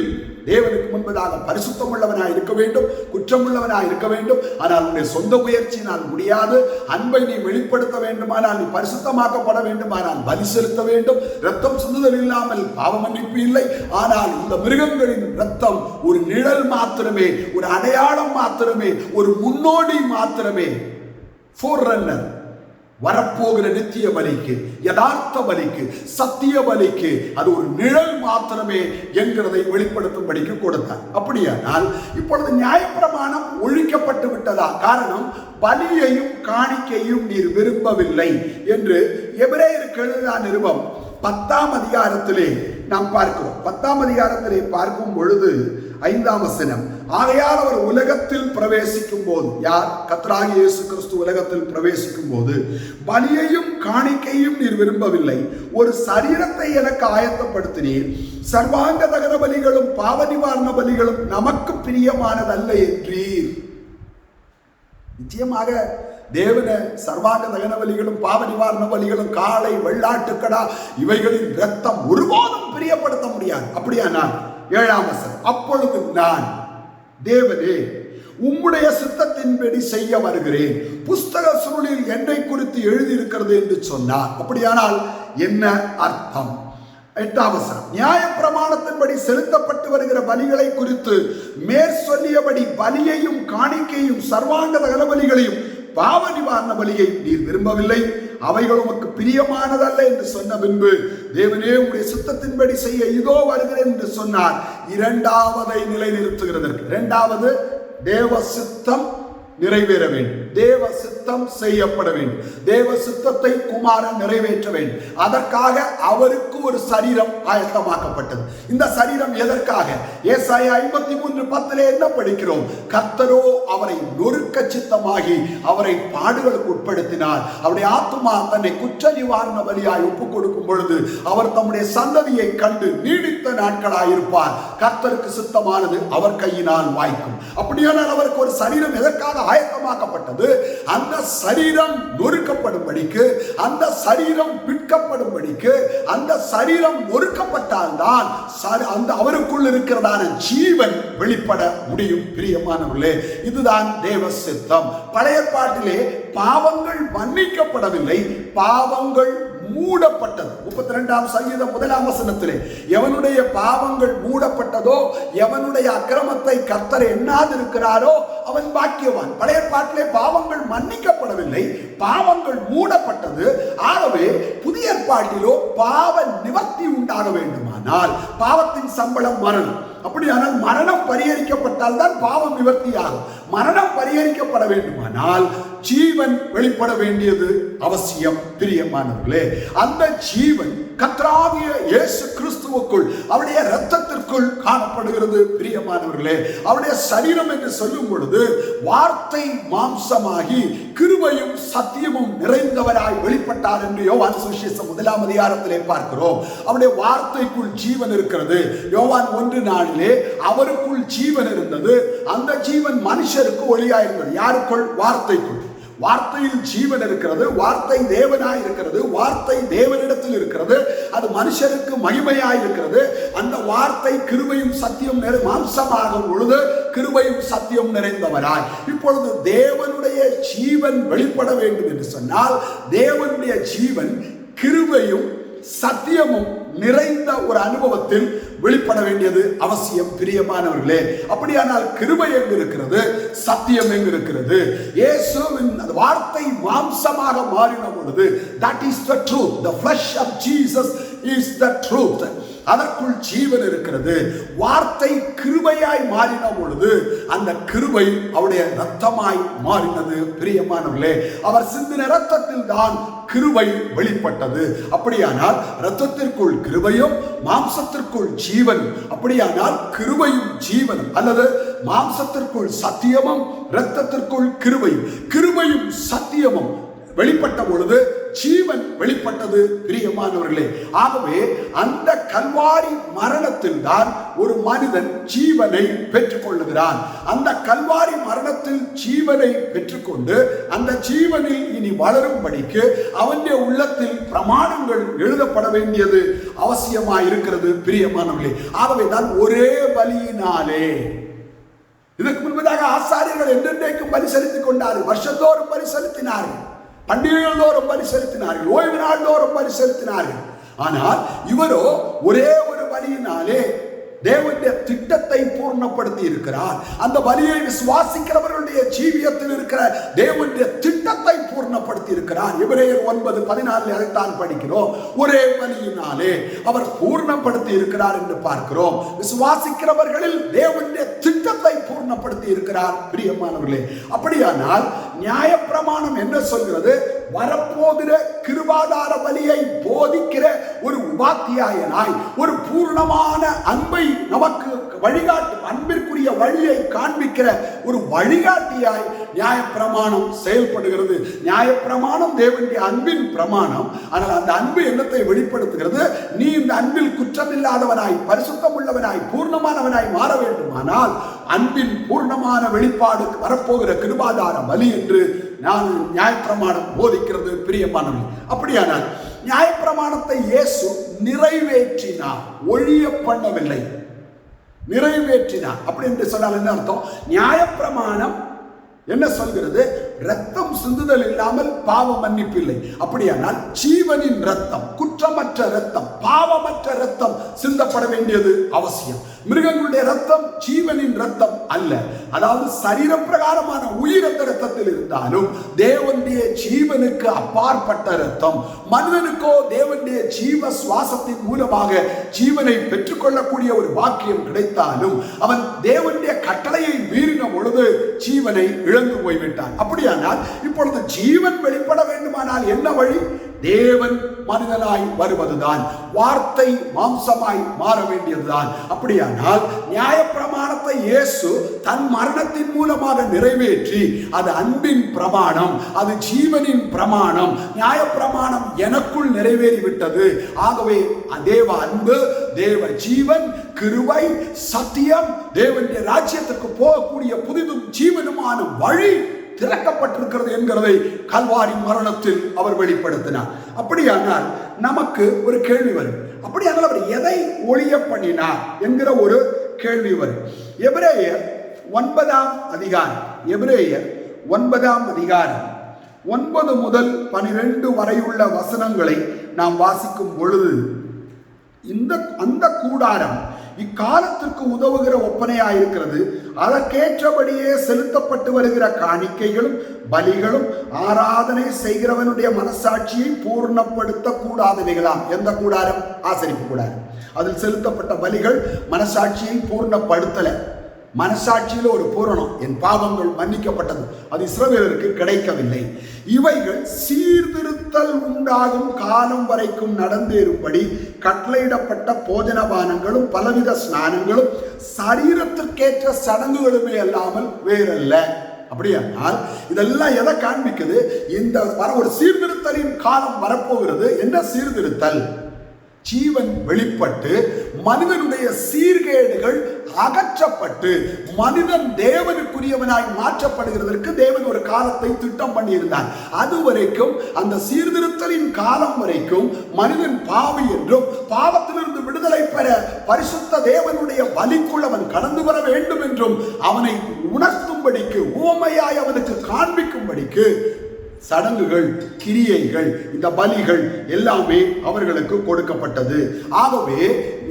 தேவனுக்கு முன்பதாக பரிசுத்தம் உள்ளவனாய் இருக்க வேண்டும், குற்றம் உள்ளவனாய் இருக்க வேண்டும். ஆனால் உன்னுடைய சொந்த முயற்சியினால் முடியாது. அன்பை நீ வெளிப்படுத்த வேண்டுமானால், நீ பரிசுத்தமாக்கப்பட வேண்டுமானால் பலி செலுத்த வேண்டும். ரத்தம் சிந்துதல் இல்லாமல் பாவ மன்னிப்பு இல்லை. ஆனால் இந்த மிருகங்களின் ரத்தம் ஒரு நிழல் மாத்திரமே, ஒரு அடையாளம் மாத்திரமே, ஒரு முன்னோடி மாத்திரமே, ஃபோர்ரன்னர் வரப்போகிற நித்திய பலிக்கு, யதார்த்த பலிக்கு, சத்திய பலிக்கு அது ஒரு நிழல் மாத்திரமே என்கிறதை வெளிப்படுத்தும்படிக்கு கொடுத்தார். அப்படியானால் இப்பொழுது நியாயப்பிரமாணம் ஒழிக்கப்பட்டு விட்டதா? காரணம், பலியையும் காணிக்கையும் நீர் விரும்பவில்லை என்று எபிரேயருக்கு எழுதின நிருபம் 10ஆம் அதிகாரத்திலே நாம் பார்க்கிறோம். 10ஆம் அதிகாரத்திலே பார்க்கும் பொழுது 5ஆம் வசனம், ஆகையால் அவர் உலகத்தில் பிரவேசிக்கும் போது, யார்? கர்த்தராகிய இயேசு கிறிஸ்து உலகத்தில் பிரவேசிக்கும் போது பலியையும் காணிக்கையும் நீர் விரும்பவில்லை, ஒரு சரீரத்தை எனக்கு ஆயத்தப்படுத்தினீர், சர்வாங்க தகன பலிகளும் பாவ நிவாரண பலிகளும் நமக்கு பிரியமானதல்ல என்றீர். நிச்சயமாக தேவன சர்வாங்க தகன பலிகளும் பாவ நிவாரண பலிகளும், காளை, வெள்ளாட்டுக்கடா இவைகளின் இரத்தம் ஒருபோதும் பிரியப்படுத்த முடியாது. அப்படியானால் 7ஆம் வசனம், அப்பொழுது நான், தேவனே, உம்முடைய சித்தத்தின்படி செய்ய வருகிறேன், புஸ்தக சுருளில் என்னை குறித்து எழுதியிருக்கிறது என்று சொன்னார். அப்படியானால் என்ன அர்த்தம்? 8ஆம் வசனம், நியாயப்பிரமாணத்தின்படி செலுத்தப்பட்டு வருகிற பலிகளை குறித்து மேற்சொல்லியபடி பலியையும் காணிக்கையும் சர்வாங்க தகன பலிகளையும் பாவ நிவாரண பலியை நீர் விரும்பவில்லை, அவைகள் உமக்கு பிரியமானதல்ல என்று சொன்ன பின்பு, தேவனே உம்முடைய சித்தத்தின்படி செய்ய இதோ வருகிறேன் என்று சொன்னார். இரண்டாவதை நிலைநிறுத்துகிறதற்கு, இரண்டாவது தேவ சித்தம் நிறைவேற வேண்டும், தேவ சித்தம் செய்யப்பட வேண்டும், தேவ சித்தத்தை குமாரன் நிறைவேற்ற வேண்டும். அதற்காக அவருக்கு ஒரு சரீரம் ஆயத்தமாக்கப்பட்டது. இந்த சரீரம் எதற்காக? ஏசாயா 53:10 என்ன படிக்கிறோம்? கர்த்தரோ அவரை நொறுக்க சித்தமாகி அவரை பாடுகளுக்கு உட்படுத்தினார். அவருடைய ஆத்துமா தன்னை குற்ற நிவாரண பலியாய் ஒப்புக் கொடுக்கும் பொழுது அவர் தம்முடைய சந்ததியை கண்டு நீடித்த நாட்களாயிருப்பார். கர்த்தருக்கு சித்தமானது அவர் கையினால் வாய்க்கும். அப்படியானால் அவருக்கு ஒரு சரீரம் எதற்காக ஆயத்தமாக்கப்பட்டது? பொழுது அந்த சரீரம் நொறுக்கப்படும்படிக்கு, அந்த சரீரம் பிற்கப்படும்படிக்கு, அந்த சரீரம் நொறுக்கப்பட்டால்தான் அந்த அவருக்குள் இருக்கிறதான ஜீவன் வெளிப்பட முடியும். பிரியமானவர்களே, இதுதான் தேவ சித்தம். பழைய ஏற்பாட்டிலே பாவங்கள் மன்னிக்கப்படவில்லை, பாவங்கள் மூடப்பட்டது. 32ஆம் சங்கீதம் 1ஆம் வசனத்திலே எவனுடைய பாவங்கள் மூடப்பட்டதோ, எவனுடைய அக்கிரமத்தை கர்த்தர் எண்ணாதிருக்கிறாரோ அவன் பாக்கியவான். பழைய ஏற்பாட்டிலே பாவங்கள் மன்னிக்கப்படவில்லை, பாவங்கள் மூடப்பட்டது. ஆகவே புதிய ஏற்பாட்டிலோ பாவ நிவர்த்தி உண்டாக வேண்டுமானால் பாவத்தின் சம்பளம் மரணம். அப்படியானால் மரணம் பரிகரிக்கப்பட்டால் தான் பாவம் நிவர்த்தியாகும். மரணம் பரிகரிக்கப்பட வேண்டுமானால் ஜீவன் வெளிப்பட வேண்டியது அவசியம். பிரியமானவர்களே, அந்த ஜீவன் கர்த்தராகிய இயேசு கிறிஸ்துவுக்குள், அவருடைய இரத்தத்திற்குள் காணப்படுகிறது. பிரியமானவர்களே, அவருடைய சரீரம் என்று சொல்லும் பொழுது வார்த்தை மாம்சமாகி கிருபையும் சத்தியமும் நிறைந்தவராய் வெளிப்பட்டார் என்று யோவான் சுவிசேஷம் 1ஆம் அதிகாரத்திலே பார்க்கிறோம். அவருடைய வார்த்தைக்குள் ஜீவன் இருக்கிறது. யோவான் 1:4 அவருக்குள் ஜீவன் இருந்தது, அந்த ஜீவன் மனுஷருக்கு ஒளியாயிருந்தது. யாருக்குள்? வார்த்தைக்குள். வார்த்தையில் ஜீவன் இருக்கிறது, வார்த்தை தேவனாய் இருக்கிறது, வார்த்தை தேவனிடத்தில் இருக்கிறது, அது மனுஷருக்கு மகிமையாய் இருக்கிறது. அந்த வார்த்தை கிருபையும் சத்தியம் மாம்சமாகும் பொழுது கிருபையும் சத்தியம் நிறைந்தவராய். இப்பொழுது தேவனுடைய ஜீவன் வெளிப்பட வேண்டும் என்று சொன்னால் தேவனுடைய ஜீவன் கிருபையும் சத்தியமும் நிறைந்த ஒரு அனுபவத்தில் வெளிப்பட வேண்டியது அவசியம். பிரியமானவர்களே, அப்படியானால் கிருபை எங்கு இருக்கிறது? சத்தியம் எங்கு இருக்கிறது? இயேசுவின் வார்த்தை மாம்சமாக மாறின பொழுது, that is the truth. The flesh of Jesus is the truth. அதற்குள் ஜீவன் இருக்கிறது. வார்த்தை கிருபையாய் மாறின பொழுது அந்த கிருபை அவருடைய இரத்தமாய் மாறினது. பிரியமானவர்களே, அவர் சிந்தின இரத்தத்தில் தான் கிருபை வெளிப்பட்டது. அப்படியானால் இரத்தத்திற்குள் கிருபையும் மாம்சத்திற்குள் ஜீவன். அப்படியானால் கிருபையும் ஜீவனும், அல்லது மாம்சத்திற்குள் சத்தியமும் இரத்தத்திற்குள் கிருபையும், கிருபையும் சத்தியமும் வெளிப்பட்ட பொழுது ஜீவன் வெளிப்பட்டது. பிரியமானவர்களே, ஆகவே அந்த கல்வாரி மரணத்தில் தான் ஒரு மனிதன் ஜீவனை பெற்றுக் கொள்ளுகிறான். அந்த கல்வாரி மரணத்தில் ஜீவனை பெற்றுக்கொண்டு அந்த ஜீவனில் இனி வளரும்படிக்கு அவனுடைய உள்ளத்தில் பிரமாணங்கள் எழுதப்பட வேண்டியது அவசியமாய் இருக்கிறது. பிரியமானவர்களே, ஆகவே தான் ஒரே பலியினாலே, இதற்கு முன்பதாக ஆசாரியர்கள் என்றென்றைக்கும் பலி செலுத்திக் கொண்டார்கள், வருஷந்தோறும் பலி செலுத்தினார்கள், பண்டிகைகள் தோறும் பலி செலுத்தினார்கள், ஓய்வு நாள் தோறும் பலி செலுத்தினார்கள். ஆனால் இவரோ ஒரே ஒரு பலியினாலே தேவனுடைய திட்டத்தை பூர்ணப்படுத்தி இருக்கிறார். அந்த பலியை விசுவாசிக்கிறவர்களுடைய ஜீவியத்தில் இருக்கிற தேவனுடைய திட்டத்தை பூர்ணப்படுத்தி இருக்கிறார். எபிரேயர் 9:14 அதைத்தான் படிக்கிறோம். ஒரே பலியினாலே அவர் பூர்ணப்படுத்தி இருக்கிறார் என்று பார்க்கிறோம். விசுவாசிக்கிறவர்களில் தேவனுடைய திட்டத்தை பூர்ணப்படுத்தி இருக்கிறார். பிரியமானவர்களே, அப்படியானால் நியாயப்பிரமாணம் என்ன சொல்கிறது? வரப்போகிற கிருபாதார பலியை போதிக்கிற ஒரு உபாத்தியாயனாய், ஒரு பூர்ணமான அன்பை நமக்கு வழிகாட்டு, அன்பிற்குரிய வழியை காண்பிக்கிற ஒரு வழிகாட்டியாய் நியாயப்பிரமாணம் செயல்படுகிறது. நியாயப்பிரமாணம் தேவனுடைய அன்பின் பிரமாணம். ஆனால் அந்த அன்பு என்னத்தை வெளிப்படுத்துகிறது? நீ இந்த அன்பில் குற்றமில்லாதவனாய், பரிசுத்தம் உள்ளவனாய், பூர்ணமானவனாய் மாற வேண்டுமானால் அன்பின் பூர்ணமான வெளிப்பாடு வரப்போகிற கிருபாதார பலி என்று நான் நியாயப்பிரமாணம் போதிக்கிறது. பிரியமானவர்களே, அப்படியானால் நியாயப்பிரமாணத்தை இயேசு நிறைவேற்றினார், ஒழிய பண்ணவில்லை, நிறைவேற்றினார். அப்படி என்று சொன்னால் என்ன அர்த்தம்? நியாயப்பிரமாணம் என்ன சொல்கிறது? ரத்தம் சிந்துதல் இல்லாமல் பாவ மன்னிப்பு இல்லை. அப்படியானால் ஜீவனின் ரத்தம், குற்றமற்ற ரத்தம், பாவமற்ற ரத்தம் சிந்தப்பட வேண்டியது அவசியம். மிருகங்களுடைய ரத்தம் ஜீவனின் ரத்தம் அல்ல. அதாவது சரீர பிரகாரமான உயிரத்த ரத்தத்தில் இருந்தாலும் தேவனுடைய ஜீவனுக்கு அப்பாற்பட்ட ரத்தம். மனிதனுக்கோ தேவனுடைய ஜீவ சுவாசத்தின் மூலமாக ஜீவனை பெற்றுக்கொள்ளக்கூடிய ஒரு வாக்கியம் கிடைத்தாலும் அவன் தேவனுடைய கட்டளையை மீறின பொழுது ஜீவனை இழந்து போய்விட்டான். அப்படியானால் இப்பொழுது ஜீவன் வெளிப்பட வேண்டுமானால் என்ன வழி? தேவன் மனிதனாய் வருவதுதான், வார்த்தை மாம்சமாய் மாற வேண்டியதுதான். அப்படியானால் நியாயப்பிரமாணத்தை இயேசு தன் மரணத்தின் மூலமாக நிறைவேற்றி, அது அன்பின் பிரமாணம், அது ஜீவனின் பிரமாணம். நியாயப்பிரமாணம் எனக்குள் நிறைவேறிவிட்டது. ஆகவே தேவ அன்பு, தேவ ஜீவன், கிருபை, சத்தியம், தேவனுடைய ராஜ்யத்துக்கு போகக்கூடிய புதிதும் ஜீவனுமான வழி திறக்கப்பட்டிருக்கிறது என்கிறதை கல்வாரி மரணத்தில் அவர் வெளிப்படுத்தினார். அப்படியானால் நமக்கு ஒரு கேள்வி வரும், அப்படியானால் அவர் எதை ஒழிய பண்ணினார் என்கிற ஒரு கேள்வி வரும். எபிரேயர் 9ஆம் அதிகாரம், எபிரேயர் 9ஆம் அதிகாரம் 9 முதல் 12 வரையுள்ள வசனங்களை நாம் வாசிக்கும் பொழுது அந்த கூடாரம் இக்காலத்திற்கு உதவுகிற ஒப்பனையாயிருக்கிறது. அதற்கேற்றபடியே செலுத்தப்பட்டு வருகிற காணிக்கைகளும் பலிகளும் ஆராதனை செய்கிறவனுடைய மனசாட்சியை பூர்ணப்படுத்த கூடாதவைகளாம். எந்த கூடாரம்? ஆசரிப்பு கூடாரம். அதில் செலுத்தப்பட்ட பலிகள் மனசாட்சியை பூர்ணப்படுத்தல. மனசாட்சியில் ஒரு பூரணம், என் பாவங்கள் மன்னிக்கப்பட்டது, அது இஸ்ரவேலருக்கு கிடைக்கவில்லை. இவைகள் சீர்திருத்தல் உண்டாகும் காலம் வரைக்கும் நடந்தேறும்படி கட்டளையிடப்பட்ட போஜனபானங்களும் பலவித ஸ்நானங்களும் சரீரத்திற்கேற்ற சடங்குகளுமே அல்லாமல் வேறல்ல. அப்படியானால் இதெல்லாம் எதை காண்பிக்குது? இந்த ஒரு சீர்திருத்தலின் காலம் வரப்போகிறது. என்ன சீர்திருத்தல்? ஜீவன் வெளிப்பட்டு மனிதனுடைய சீர்கேடுகள் அகற்றப்பட்டு மனிதன் தேவனுக்குரியவனாய் மாற்றப்படுகிறதற்கு தேவன் ஒரு காலத்தை திட்டம் பண்ணியிருந்தார். அதுவரைக்கும், அந்த சீர்திருத்தலின் காலம் வரைக்கும் மனிதன் பாவி என்றும் பாவத்திலிருந்து விடுதலை பெற பரிசுத்த தேவனுடைய பலிக்குள் அவன் கடந்து வர வேண்டும் என்றும் அவனை உணர்த்தும்படிக்கு, உவமையாய் அவனுக்கு காண்பிக்கும்படிக்கு சடங்குகள், கிரியைகள், இந்த பலிகள் எல்லாமே அவர்களுக்கு கொடுக்கப்பட்டது. ஆகவே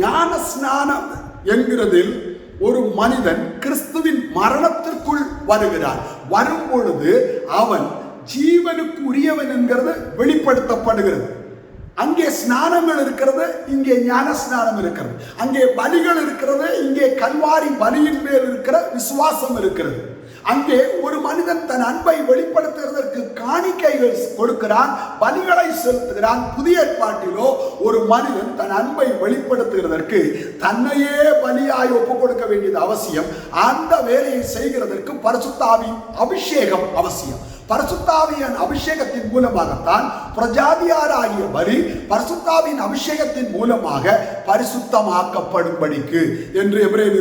ஞான ஸ்நானம் என்கிறதில் ஒரு மனிதன் கிறிஸ்துவின் மரணத்திற்குள் வருகிறார். வரும் பொழுது அவன் ஜீவனுக்கு உரியவன் என்கிறது வெளிப்படுத்தப்படுகிறது. அங்கே ஸ்நானங்கள் இருக்கிறது, இங்கே ஞான ஸ்நானம் இருக்கிறது. அங்கே பலிகள் இருக்கிறது, இங்கே கல்வாரி பலியின் மேல் இருக்கிற விசுவாசம் இருக்கிறது. அங்கே ஒரு மனிதன் தன் அன்பை வெளிப்படுத்துவதற்கு காணிக்கைகள் கொடுக்கிறான், பலிகளை செலுத்துகிறான். புதிய ஏற்பாட்டிலோ ஒரு மனிதன் தன் அன்பை வெளிப்படுத்துவதற்கு தன்னையே பலியாய் ஒப்புக் கொடுக்க வேண்டியது அவசியம். அந்த வேலையை செய்கிறதற்கு பரிசுத்த ஆவியின் அபிஷேகம் அவசியம். பரிசுத்த ஆவியின் அபிஷேகத்தின் மூலமாகத்தான் பிரஜாதியாராகிய பலி பரிசுத்த ஆவியின் அபிஷேகத்தின் மூலமாக பரிசுத்தமாக்கப்படும்படிக்கு என்று எபிரேயர்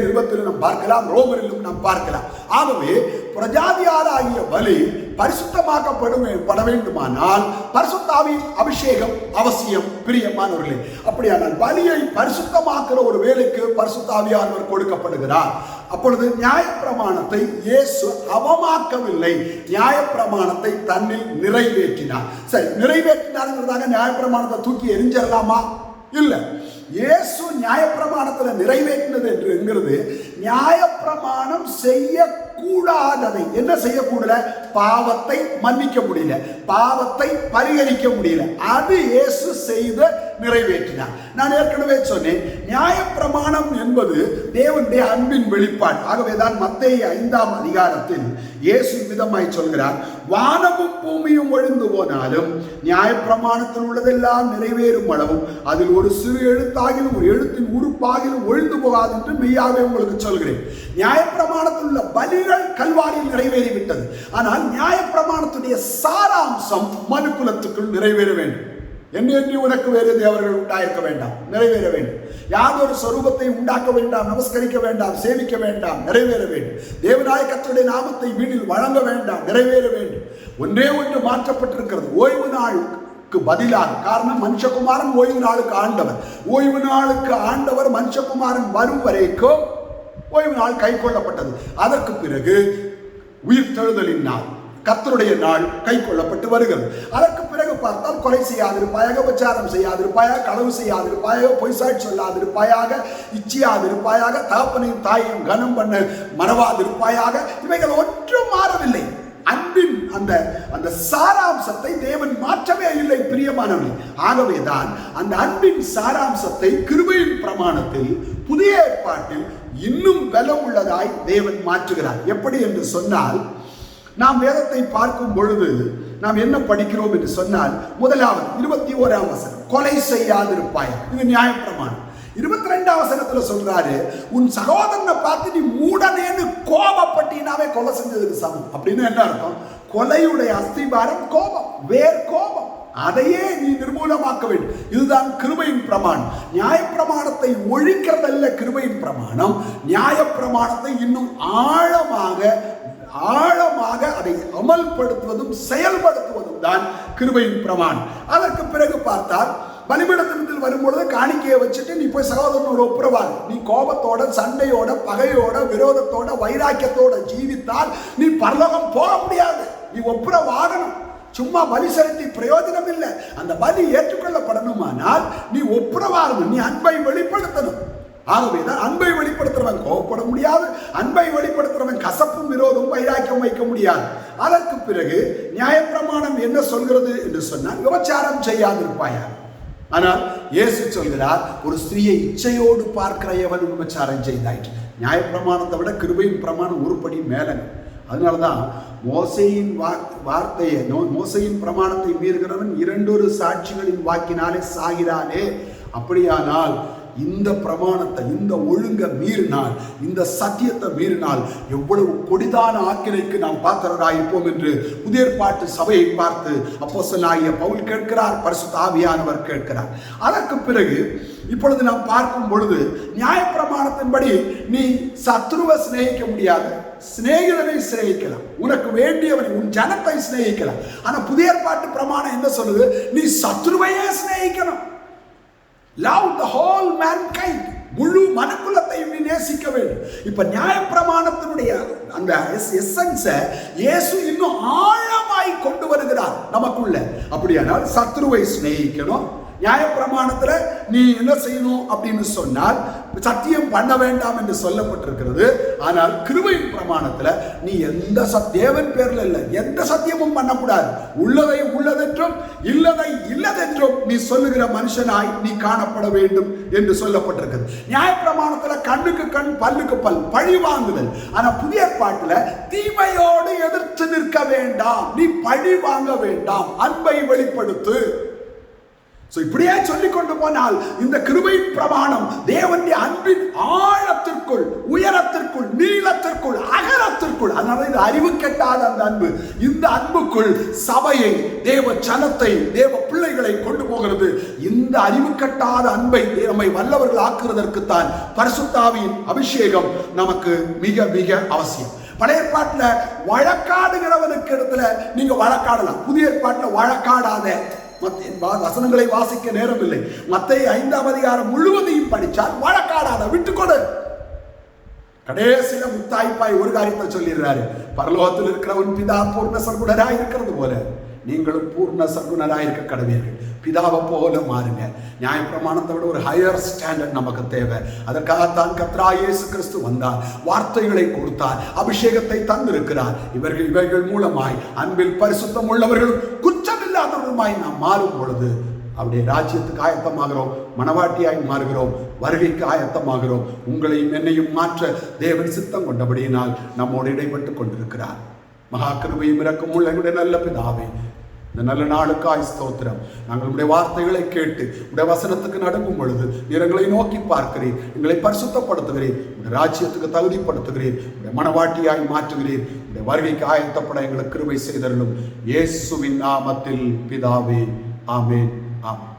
நிருபத்தில் நாம் பார்க்கலாம், ரோமரிலும் நாம் பார்க்கலாம். ஆகவே பிரஜாதியாராகிய பலி பரிசுத்தமாக்கப்பட வேண்டுமானால் பரிசுத்த ஆவியின் அபிஷேகம் அவசியம். பிரியமானவர்களே, அப்படியானால் பலியை பரிசுத்தமாக்குற ஒரு வேலைக்கு பரிசுத்த ஆவியானவர் கொடுக்கப்படுகிறார். அப்பொழுது நியாயப்பிரமாணத்தை இயேசு அவமாக்கவில்லை, நியாயப்பிரமாணத்தை தன்னில் நிறைவேற்றினார். சரி, நிறைவேற்றினார்ங்கிறதாக நியாயப்பிரமாணத்தை தூக்கி எரிஞ்சிடலாமா? இல்லை. இயேசு நியாயப்பிரமாணத்தில் நிறைவேற்றினது என்கிறது நியாயப்பிரமாணம் செய்யக்கூடாததை. என்ன செய்யக்கூடல? பாவத்தை மன்னிக்க முடியல, பாவத்தை பரிகரிக்க முடியல. அது இயேசு செய்த நிறைவேற்றினார். நான் ஏற்கனவே சொன்னேன், நியாயப்பிரமாணம் என்பது தேவனுடைய அன்பின் வெளிப்பாடு. ஆகவேதான் மத்தேயு 5ஆம் அதிகாரத்தில் இயேசு விதமாய் சொல்கிறார், வானமும் பூமியும் ஒழிந்து போனாலும் நியாயப்பிரமாணத்தில் உள்ளதெல்லாம் நிறைவேறும் அளவும் அதில் ஒரு சிறு எழுத்தாகிலும் ஒரு எழுத்தின் உறுப்பாகிலும் ஒழிந்து போகாது என்று மெய்யாவே உங்களுக்கு சொல்கிறேன். நியாயப்பிரமாணத்தில் உள்ள பலிகள் கல்வாரியில் நிறைவேறிவிட்டது. ஆனால் நியாயப்பிரமாணத்துடைய சாராம்சம் மனுக்குலத்துக்குள் நிறைவேற வேண்டும். என்னென்று உனக்கு வேறு தேவர்கள் உண்டாயிருக்க வேண்டாம், நிறைவேற வேண்டும். யாதொரு சொரூபத்தை உண்டாக்க வேண்டாம், நமஸ்கரிக்க வேண்டாம், சேவிக்க வேண்டாம், நிறைவேற வேண்டும். தேவனாய கர்த்தருடைய நாமத்தை வீட்டில் வழங்க வேண்டாம், நிறைவேற வேண்டும். ஒன்றே ஒன்று மாற்றப்பட்டிருக்கிறது, ஓய்வு நாளுக்கு பதிலாக. காரணம், மனுஷகுமாரன் ஓய்வு நாளுக்கு ஆண்டவர். ஓய்வு நாளுக்கு ஆண்டவர் மனுஷகுமாரன் வரும் வரைக்கும் ஓய்வு நாள் கை கொள்ளப்பட்டது. அதற்கு பிறகு உயிர்த்தெழுதலின் நாள், கர்த்தருடைய நாள் கை கொள்ளப்பட்டு வருகிறது. அதற்கு பிறகு பார்த்தால் கொலை செய்யாதிருப்பாயாக, விபச்சாரம் செய்யாதிருப்பாயாக, களவு செய்யாதிருப்பாயாக, பொய்சாட்சி சொல்லாதிருப்பாயாக, இச்சியாதிருப்பாயாக, தகப்பனையும் தாயையும் கனம் பண்ண மறவாதிருப்பாயாக. இவைகள் ஒன்றும் மாறவில்லை. அன்பின் அந்த சாராம்சத்தை தேவன் மாற்றவே இல்லை. பிரியமானவர்களே, ஆகவேதான் அந்த அன்பின் சாராம்சத்தை கிருபையின் பிரமாணத்தில் புதிய ஏற்பாட்டில் இன்னும் பலம் உள்ளதாய் தேவன் மாற்றுகிறார். எப்படி என்று சொன்னால், நாம் வேதத்தை பார்க்கும் பொழுது நாம் என்ன படிக்கிறோம் என்று சொன்னால், முதலாவது 21ஆம் வசனம், கொலை செய்யாதிருப்பாய். இது நியாயப்பிரமாணம். 22ஆம் வசனத்துல சொல்றாரு, உன் சகோதரனை பார்த்து நீ மூடனேன்னு கோபப்பட்டினாவே கொலை செஞ்சதுக்கு சமம். அப்படின்னு என்ன அர்த்தம்? கொலையுடைய அஸ்திபாரம் கோபம், வேர் கோபம். அதையே நீ நிர்மூலமாக்க வேண்டும். இதுதான் கிருபையின் பிரமாணம். நியாயப்பிரமாணத்தை ஒழிக்கிறதல்ல கிருபையின் பிரமாணம், நியாயப்பிரமாணத்தை இன்னும் ஆழமாக ஆழமாக அதை அமல்படுத்துவதும் செயல்படுத்துவதும் தான் கிருபையின் பிரமாணம். அதற்கு பிறகு பார்த்தால் பலிபீடத்தில் வரும்பொழுது காணிக்கையை வச்சுட்டு நீ போய் சகோதரனோட ஒப்புரவாக, நீ கோபத்தோட, சண்டையோட, பகையோட, விரோதத்தோட, வைராக்கியத்தோட ஜீவித்தால் நீ பரலோகம் போக முடியாது. நீ ஒப்புரவாகணும். சும்மா பலி செலுத்தி பிரயோஜனம் இல்லை. அந்த பலி ஏற்றுக்கொள்ளப்படணுமானால் நீ ஒப்புரவாகணும், நீ அன்பை வெளிப்படுத்தணும். ஆகவேதான் அன்பை வெளிப்படுத்துறவன் கோபப்பட முடியாது, அன்பை வெளிப்படுத்துறவன் கசப்பும் விரோதமும் வைராக்கியம் வைக்க முடியாது. அதற்கு பிறகு நியாயப்பிரமாணம் என்ன சொல்கிறது என்று சொன்னால், விபச்சாரம் செய்யாதிருப்பாயா. ஆனால் இயேசு சொல்கிறார், ஒரு ஸ்திரீயை இச்சையோடு பார்க்கிற எவன் விபச்சாரம் செய்தாயிற்று. நியாயப்பிரமாணத்தை விட கிருபையின் பிரமாணம் ஒருபடி மேலங்க. அதனாலதான் மோசையின் வார்த்தையை, மோசையின் பிரமாணத்தை மீறுகிறவன் 2 சாட்சிகளின் வாக்கினாலே சாகிறானே. அப்படியானால் இந்த பிரமாணத்தை, இந்த ஒழுங்க மீறினால், இந்த சத்தியத்தை மீறினால் எவ்வளவு கொடிதான ஆக்கினைக்கு நாம் பாத்திரராயிருப்போம் என்று புதிய ஏற்பாட்டு சபையை பார்த்து அப்போஸ்தலனாகிய பவுல் கேட்கிறார், பரிசுத்த ஆவியானவர் கேட்கிறார். அதற்கு பிறகு இப்பொழுது நாம் பார்க்கும் பொழுது நியாயப்பிரமாணத்தின்படி நீ சத்ருவை சிநேகிக்க முடியாது, சிநேகிதனை சிநேகிக்கலாம், உனக்கு வேண்டியவனை, உன் ஜனத்தை சிநேகிக்கலாம். ஆனா புதிய ஏற்பாட்டு பிரமாணம் என்ன சொல்லுது? நீ சத்ருவையே சிநேகிக்கணும். Love the whole mankind. முழு மனுக்குலத்தையும் நீ நேசிக்க வேண்டும். இப்ப நியாயப்பிரமாணத்தினுடைய அந்த எசன்ஸை இயேசு இன்னும் ஆழமாய் கொண்டு வருகிறார் நமக்குள்ள. அப்படியானால் சத்ருவை சிநேகிக்கணும். நியாயப்பிரமாணத்துல நீ என்ன செய்யணும் அப்படின்னு சொன்னால் சத்தியம் பண்ண வேண்டாம் என்று சொல்லப்பட்டிருக்கிறது. ஆனால் கிருபையின் பிரமாணத்துல நீ எந்த தேவன் பேர்ல இல்ல எந்த சத்தியமும் பண்ணக்கூடாது. உள்ளதை உள்ளதென்றும் இல்லதை இல்லதென்றும் நீ சொல்லுகிற மனுஷனாய் நீ காணப்பட வேண்டும் என்று சொல்லப்பட்டிருக்கிறது. நியாயப்பிரமாணத்துல கண்ணுக்கு கண், பல்லுக்கு பல், பழி வாங்குதல். ஆனா புதிய ஏற்பாட்டுல தீமையோடு எதிர்த்து நிற்க வேண்டாம், நீ பழி வாங்க வேண்டாம், அன்பை வெளிப்படுத்து. இப்படியே சொல்லிக் கொண்டு போனால் இந்த கிருபையின் பிரமாணம் தேவனுடைய அன்பின் ஆழத்திற்குள், உயரத்திற்குள், நீளத்திற்குள், அகலத்திற்குள், அதனால இது அறிவு கெட்டாத அந்த அன்பு, இந்த அன்புக்குள் சபையை, தேவ ஜனத்தை, தேவ பிள்ளைகளை கொண்டு போகிறது. இந்த அறிவு கெட்டாத அன்பை நம்மை வல்லவர்கள் ஆக்குவதற்குத்தான் பரிசுத்த ஆவியின் அபிஷேகம் நமக்கு மிக மிக அவசியம். பழைய ஏற்பாட்டுல வழக்காடுகிறவனுக்கு இடத்துல நீங்க வழக்காடலாம். புதிய ஏற்பாட்டுல வழக்காடாத. வசனங்களை வாசிக்க நேரம் இல்லை. மத்தேயு 5ஆம் அதிகாரம் முழுவதையும் படிச்சால் வழக்காடாத, விட்டுக்கொடு. கடைசியில முத்தாய்ப்பாய் ஒரு காரியத்தை சொல்லிடுறாரு, பரலோகத்தில் இருக்கிறவன் பிதா பூர்ண சர்க்குணராய் இருக்கிறது போல நீங்களும் பூர்ண சர்க்குணராய் இருக்க கடவீர்கள். பிதாவை போல மாறுங்க. நியாயப்பிரமாணத்தை விட ஒரு ஹையர் ஸ்டாண்டர்ட் நமக்கு தேவை. அதற்காகத்தான் கர்த்தராகிய இயேசு கிறிஸ்து வந்தார், வார்த்தைகளை கொடுத்தார், அபிஷேகத்தை தந்திருக்கிறார். இவைகள் மூலமாய் அன்பில் பரிசுத்தம் உள்ளவர்களும் குற்றமில்லாதவர்களுமாய் நாம் மாறும் பொழுது அவருடைய ராஜ்யத்துக்கு ஆயத்தமாகிறோம், மனவாட்டியாய் மாறுகிறோம், வருகைக்கு ஆயத்தமாகிறோம். உங்களையும் என்னையும் மாற்ற தேவன் சித்தம் கொண்டபடியினால் நம்மோடு இடைப்பட்டு கொண்டிருக்கிறார். மகா கிருபையும் இரக்கமுள்ள எங்களுடைய நல்ல பிதாவே, இந்த நல்ல நாளுக்காய் ஸ்தோத்திரம். நாங்கள் உடைய வார்த்தைகளை கேட்டு உடைய வசனத்துக்கு நடுங்கும் பொழுது எங்களை நோக்கி பார்க்கிறீர், எங்களை பரிசுத்தப்படுத்துகிறீர், உடைய ராஜ்யத்துக்கு தகுதிப்படுத்துகிறீர், உடைய மனவாட்டியாய் மாற்றுகிறீர். உடைய வருகைக்கு ஆயத்தப்பட எங்களுக்கு கிருபை செய்தருளும். இயேசுவின் நாமத்தில் பிதாவே, ஆமென், ஆமென்.